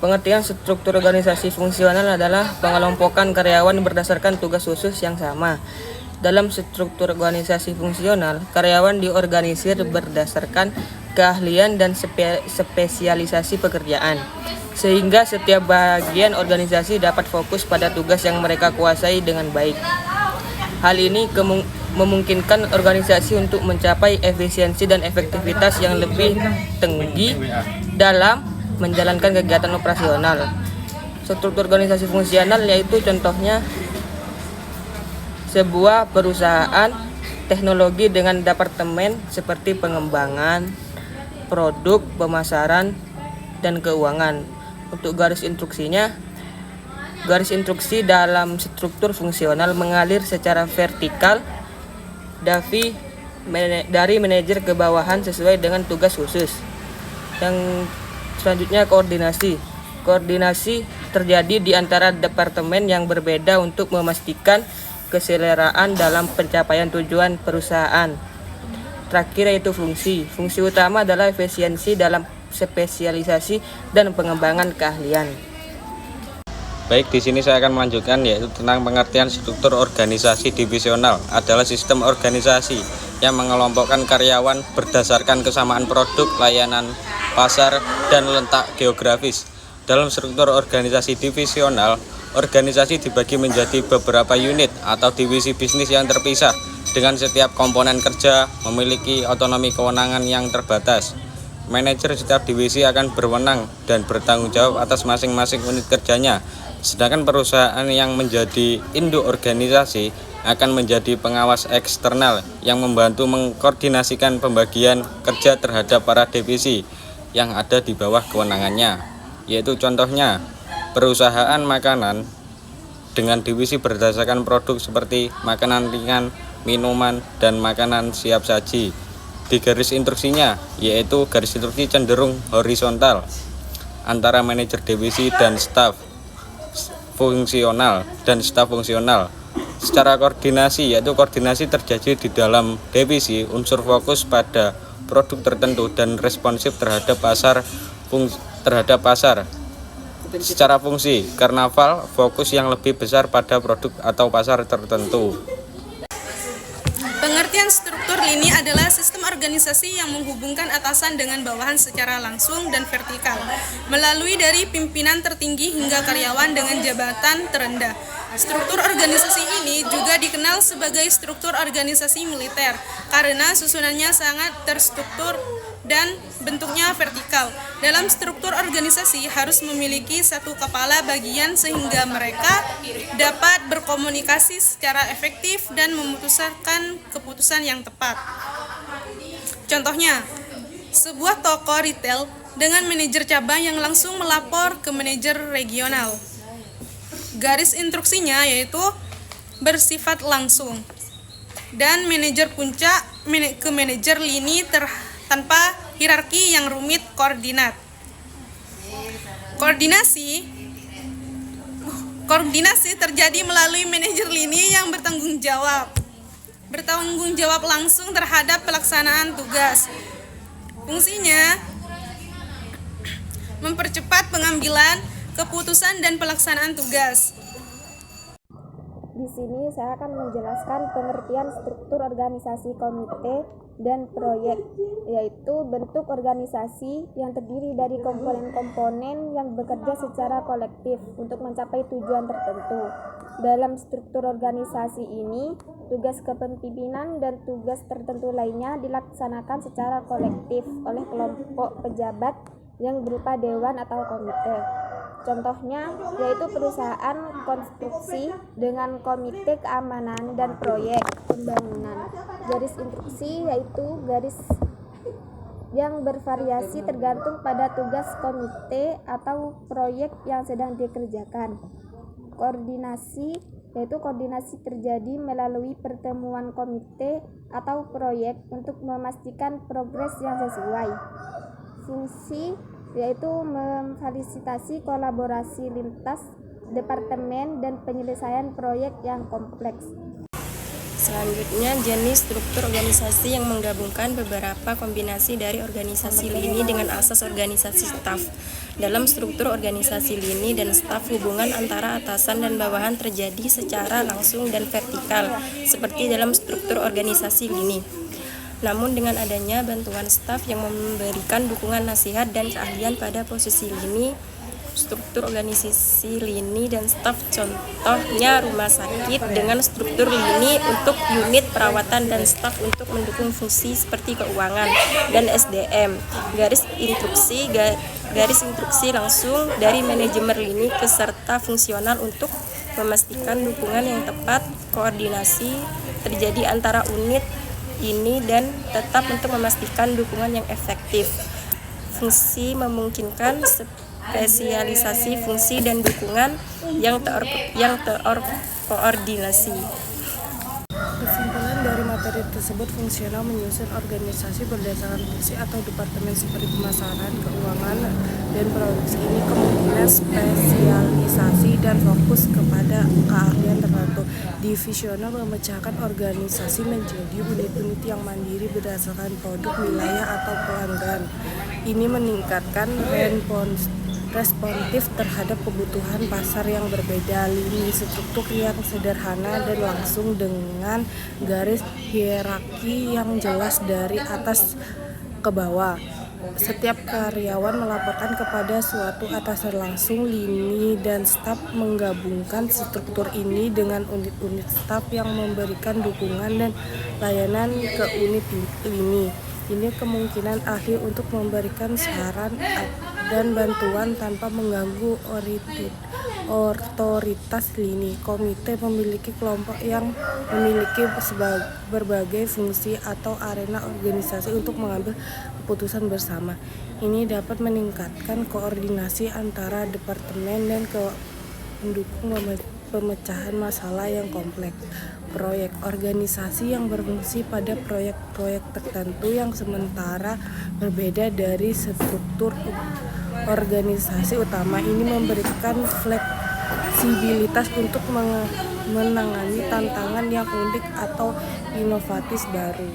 Pengertian struktur organisasi fungsional adalah pengelompokan karyawan berdasarkan tugas khusus yang sama. Dalam struktur organisasi fungsional, karyawan diorganisir berdasarkan keahlian dan spesialisasi pekerjaan, sehingga setiap bagian organisasi dapat fokus pada tugas yang mereka kuasai dengan baik. Hal ini memungkinkan organisasi untuk mencapai efisiensi dan efektivitas yang lebih tinggi dalam menjalankan kegiatan operasional. Struktur organisasi fungsional yaitu contohnya sebuah perusahaan teknologi dengan departemen seperti pengembangan, produk, pemasaran, dan keuangan. Untuk garis instruksinya, garis instruksi dalam struktur fungsional mengalir secara vertikal dari manajer ke bawahan sesuai dengan tugas khusus. Yang selanjutnya koordinasi. Koordinasi terjadi di antara departemen yang berbeda untuk memastikan keseleraan dalam pencapaian tujuan perusahaan. Terakhir yaitu fungsi. Fungsi utama adalah efisiensi dalam spesialisasi dan pengembangan keahlian. Baik, di sini saya akan melanjutkan yaitu tentang pengertian struktur organisasi divisional adalah sistem organisasi yang mengelompokkan karyawan berdasarkan kesamaan produk, layanan, pasar, dan letak geografis. Dalam struktur organisasi divisional, organisasi dibagi menjadi beberapa unit atau divisi bisnis yang terpisah dengan setiap komponen kerja memiliki otonomi kewenangan yang terbatas. Manajer setiap divisi akan berwenang dan bertanggung jawab atas masing-masing unit kerjanya, sedangkan perusahaan yang menjadi induk organisasi akan menjadi pengawas eksternal yang membantu mengkoordinasikan pembagian kerja terhadap para divisi yang ada di bawah kewenangannya, yaitu contohnya perusahaan makanan dengan divisi berdasarkan produk seperti makanan ringan, minuman, dan makanan siap saji. Di garis instruksinya, yaitu garis instruksi cenderung horizontal antara manajer divisi dan staf fungsional Secara koordinasi, yaitu koordinasi terjadi di dalam divisi, unsur fokus pada produk tertentu dan responsif terhadap pasar. Secara fungsi, karnaval fokus yang lebih besar pada produk atau pasar tertentu. Pengertian struktur lini adalah sistem organisasi yang menghubungkan atasan dengan bawahan secara langsung dan vertikal, melalui dari pimpinan tertinggi hingga karyawan dengan jabatan terendah. Struktur organisasi ini juga dikenal sebagai struktur organisasi militer karena susunannya sangat terstruktur dan bentuknya vertikal. Dalam struktur organisasi harus memiliki satu kepala bagian sehingga mereka dapat berkomunikasi secara efektif dan memutuskan keputusan yang tepat. Contohnya, sebuah toko retail dengan manajer cabang yang langsung melapor ke manajer regional. Garis instruksinya yaitu bersifat langsung dan manajer puncak ke manajer lini tanpa hierarki yang rumit. Koordinasi terjadi melalui manajer lini yang bertanggung jawab langsung terhadap pelaksanaan tugas. Fungsinya mempercepat pengambilan keputusan dan pelaksanaan tugas. Di sini saya akan menjelaskan pengertian struktur organisasi komite dan proyek, yaitu bentuk organisasi yang terdiri dari komponen-komponen yang bekerja secara kolektif untuk mencapai tujuan tertentu. Dalam struktur organisasi ini, tugas kepemimpinan dan tugas tertentu lainnya dilaksanakan secara kolektif oleh kelompok pejabat yang berupa dewan atau komite. Contohnya yaitu perusahaan konstruksi dengan komite keamanan dan proyek pembangunan. Garis instruksi yaitu garis yang bervariasi tergantung pada tugas komite atau proyek yang sedang dikerjakan. Koordinasi yaitu koordinasi terjadi melalui pertemuan komite atau proyek untuk memastikan progres yang sesuai. Fungsi yaitu memfasilitasi kolaborasi lintas departemen, dan penyelesaian proyek yang kompleks. Selanjutnya, jenis struktur organisasi yang menggabungkan beberapa kombinasi dari organisasi lini dengan asas organisasi staf. Dalam struktur organisasi lini dan staf, hubungan antara atasan dan bawahan terjadi secara langsung dan vertikal, seperti dalam struktur organisasi lini. Namun dengan adanya bantuan staf yang memberikan dukungan nasihat dan keahlian pada posisi lini, struktur organisasi lini dan staf, contohnya rumah sakit dengan struktur lini untuk unit perawatan dan staf untuk mendukung fungsi seperti keuangan dan SDM. Garis instruksi langsung dari manajemen lini peserta fungsional untuk memastikan dukungan yang tepat, koordinasi terjadi antara unit ini dan tetap untuk memastikan dukungan yang efektif. Fungsi memungkinkan spesialisasi fungsi dan dukungan yang terkoordinasi. Kesimpulan dari materi tersebut, fungsional menyusun organisasi berdasarkan fungsi atau departemen seperti pemasaran, keuangan, dan produksi. Ini kemungkinan spesialisasi dan fokus kepada keahlian tertentu. Divisional memecahkan organisasi menjadi unit-unit yang mandiri berdasarkan produk, wilayah, atau pelanggan. Ini meningkatkan responsif terhadap kebutuhan pasar yang berbeda. Lini struktur yang sederhana dan langsung dengan garis hierarki yang jelas dari atas ke bawah. Setiap karyawan melaporkan kepada suatu atasan langsung. Lini dan staf menggabungkan struktur ini dengan unit-unit staf yang memberikan dukungan dan layanan ke unit lini. Ini kemungkinan ahli untuk memberikan saran dan bantuan tanpa mengganggu otoritas lini. Komite memiliki kelompok yang memiliki berbagai fungsi atau arena organisasi untuk mengambil keputusan bersama. Ini dapat meningkatkan koordinasi antara departemen dan mendukung pemecahan masalah yang kompleks. Proyek organisasi yang berfungsi pada proyek-proyek tertentu yang sementara berbeda dari struktur organisasi utama. Ini memberikan fleksibilitas untuk menangani tantangan yang unik atau inovatif baru.